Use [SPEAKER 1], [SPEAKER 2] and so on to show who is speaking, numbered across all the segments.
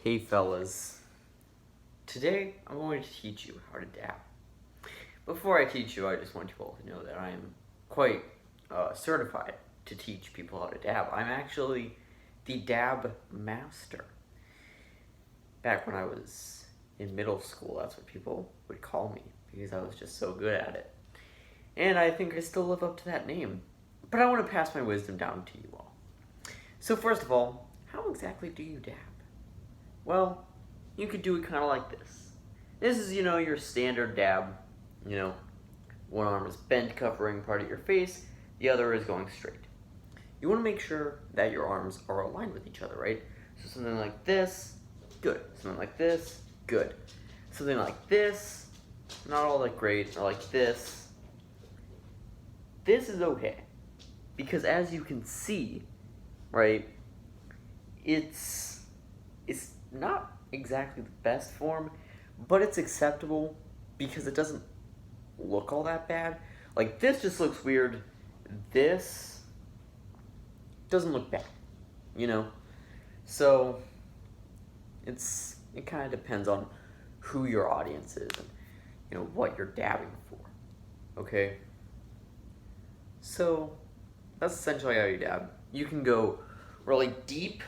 [SPEAKER 1] Hey fellas, today I'm going to teach you how to dab. Before I teach you, I just want you all to know that I am quite certified to teach people how to dab. I'm actually the dab master. Back when I was in middle school, that's what people would call me because I was just so good at it. And I think I still live up to that name. But I want to pass my wisdom down to you all. So first of all, how exactly do you dab? Well, you could do it kind of like this. This is, your standard dab. One arm is bent, covering part of your face, the other is going straight. You want to make sure that your arms are aligned with each other, right? So something like this, good. Something like this, good. Something like this, not all that great, or like this. This is okay. Because as you can see, right, it's not exactly the best form, but it's acceptable because it doesn't look all that bad. Like this just looks weird. This doesn't look bad, So it kind of depends on who your audience is and what you're dabbing for. Okay? So that's essentially how you dab. You can go really deep.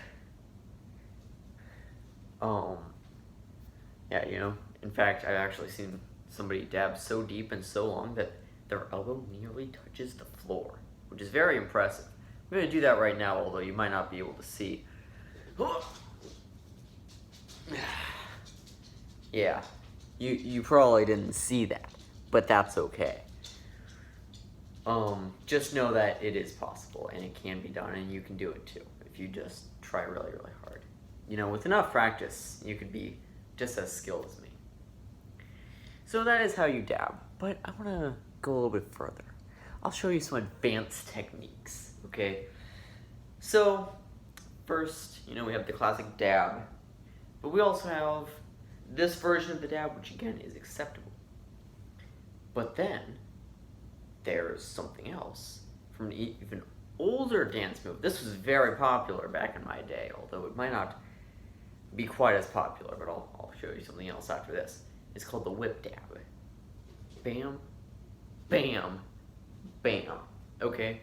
[SPEAKER 1] In fact, I've actually seen somebody dab so deep and so long that their elbow nearly touches the floor, which is very impressive. I'm going to do that right now, although you might not be able to see. Yeah, you probably didn't see that, but that's okay. Just know that it is possible, and it can be done, and you can do it too, if you just try really, really hard. With enough practice, you could be just as skilled as me. So that is how you dab, but I want to go a little bit further. I'll show you some advanced techniques, okay? So, first, we have the classic dab, but we also have this version of the dab, which again is acceptable. But then, there's something else from an even older dance move. This was very popular back in my day, although it might not be quite as popular, but I'll show you something else after this. It's called the whip dab. Bam, bam, bam. Okay?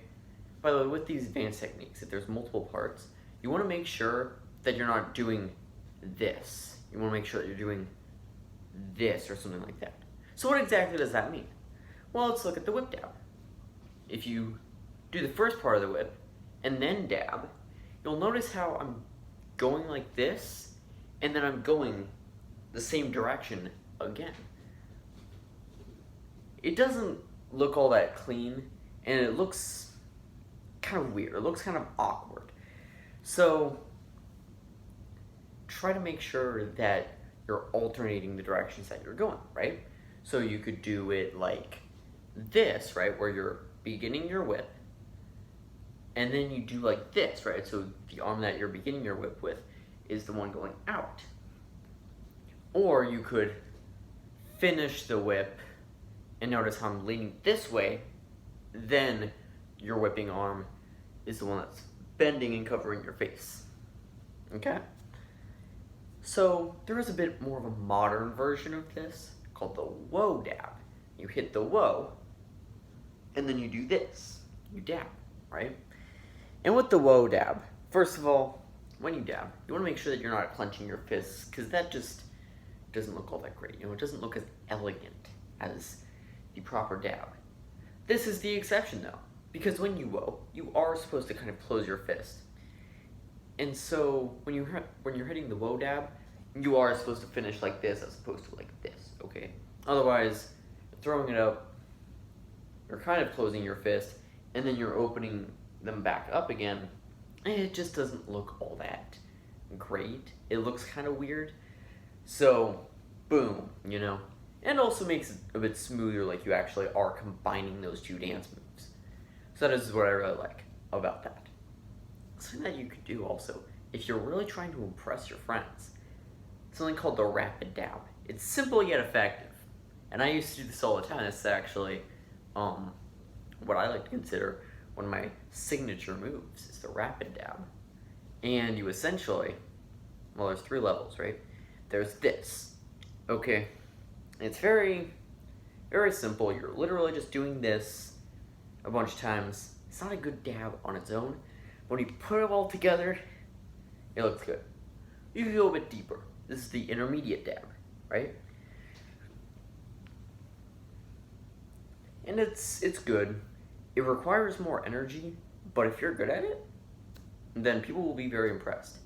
[SPEAKER 1] By the way, with these advanced techniques, if there's multiple parts, you want to make sure that you're not doing this. You want to make sure that you're doing this or something like that. So what exactly does that mean? Well, let's look at the whip dab. If you do the first part of the whip and then dab, you'll notice how I'm going like this, and then I'm going the same direction again. It doesn't look all that clean, and it looks kind of weird. It looks kind of awkward. So try to make sure that you're alternating the directions that you're going, right? So you could do it like this, right, where you're beginning your whip, and then you do like this, right? So the arm that you're beginning your whip with is the one going out. Or you could finish the whip and notice how I'm leaning this way, then your whipping arm is the one that's bending and covering your face. Okay? So there is a bit more of a modern version of this called the whoa dab. You hit the whoa, and then you do this. You dab, right? And with the whoa dab, first of all, when you dab, you want to make sure that you're not clenching your fists, because that just doesn't look all that great. It doesn't look as elegant as the proper dab. This is the exception, though, because when you whoa, you are supposed to kind of close your fist. And so when you're hitting the whoa dab, you are supposed to finish like this as opposed to like this, okay? Otherwise, throwing it up, you're kind of closing your fist, and then you're opening them back up again, and it just doesn't look all that great. It looks kind of weird. So, boom, And also makes it a bit smoother, like you actually are combining those two dance moves. So that is what I really like about that. Something that you could do also, if you're really trying to impress your friends, something called the rapid dab. It's simple yet effective. And I used to do this all the time. It's actually what I like to consider one of my signature moves is the rapid dab. And you essentially well, there's 3 levels, right? There's this, okay? It's very, very simple. You're literally just doing this a bunch of times. It's not a good dab on its own. When you put it all together, it looks good. You can go a bit deeper. This is the intermediate dab, right? And it's good. It requires more energy, but if you're good at it, then people will be very impressed.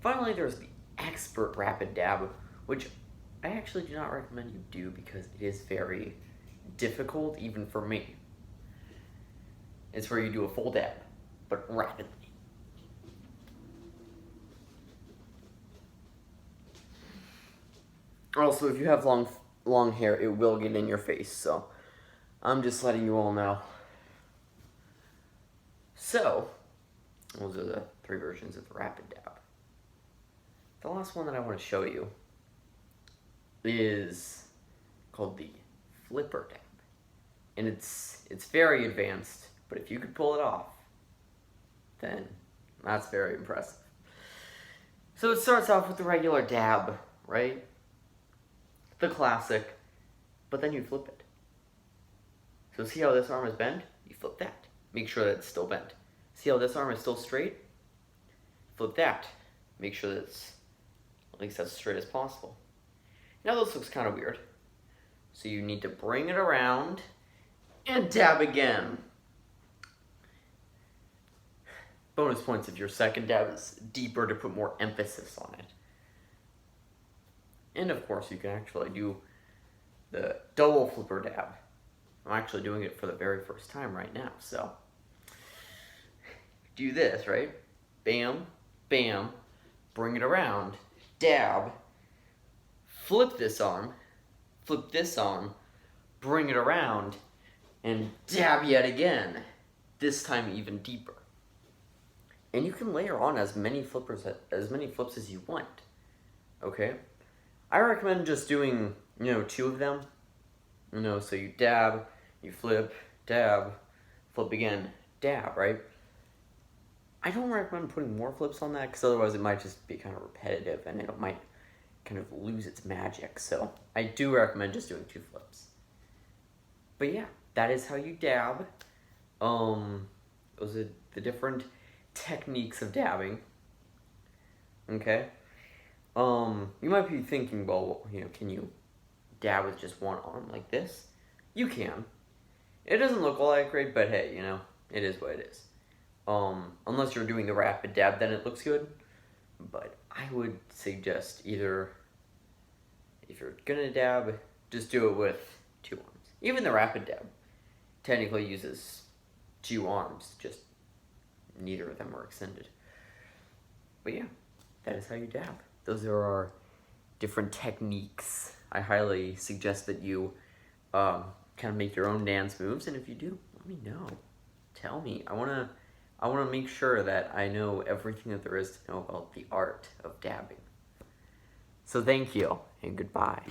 [SPEAKER 1] Finally, there's the expert rapid dab, which I actually do not recommend you do because it is very difficult, even for me. It's where you do a full dab, but rapidly. Also, if you have long hair, it will get in your face, so I'm just letting you all know. So, those are the 3 versions of the rapid dab. The last one that I want to show you is called the flipper dab. And it's very advanced, but if you could pull it off, then that's very impressive. So it starts off with the regular dab, right? The classic, but then you flip it. So see how this arm is bent? You flip that. Make sure that it's still bent. See how this arm is still straight? Flip that. Make sure that it's at least as straight as possible. Now this looks kind of weird. So you need to bring it around and dab again. Bonus points if your second dab is deeper to put more emphasis on it. And of course you can actually do the double flipper dab. I'm actually doing it for the very first time right now, so. Do this, right? Bam, bam, bring it around, dab, flip this arm, bring it around, and dab yet again, this time even deeper. And you can layer on as many flips as you want, okay? I recommend just doing, 2 of them, so you dab, you flip, dab, flip again, dab, right? I don't recommend putting more flips on that because otherwise it might just be kind of repetitive and it might kind of lose its magic. So I do recommend just doing 2 flips. But yeah, that is how you dab. Those are the different techniques of dabbing. Okay. You might be thinking, well, can you dab with just one arm like this? You can. It doesn't look all that great, but hey, it is what it is. Unless you're doing the rapid dab, then it looks good. But I would suggest either, if you're gonna dab, just do it with 2 arms. Even the rapid dab technically uses 2 arms, just neither of them are extended. But yeah, that is how you dab. Those are our different techniques. I highly suggest that you kind of make your own dance moves, and if you do, let me know. Tell me. I want to make sure that I know everything that there is to know about the art of dabbing. So thank you, and goodbye.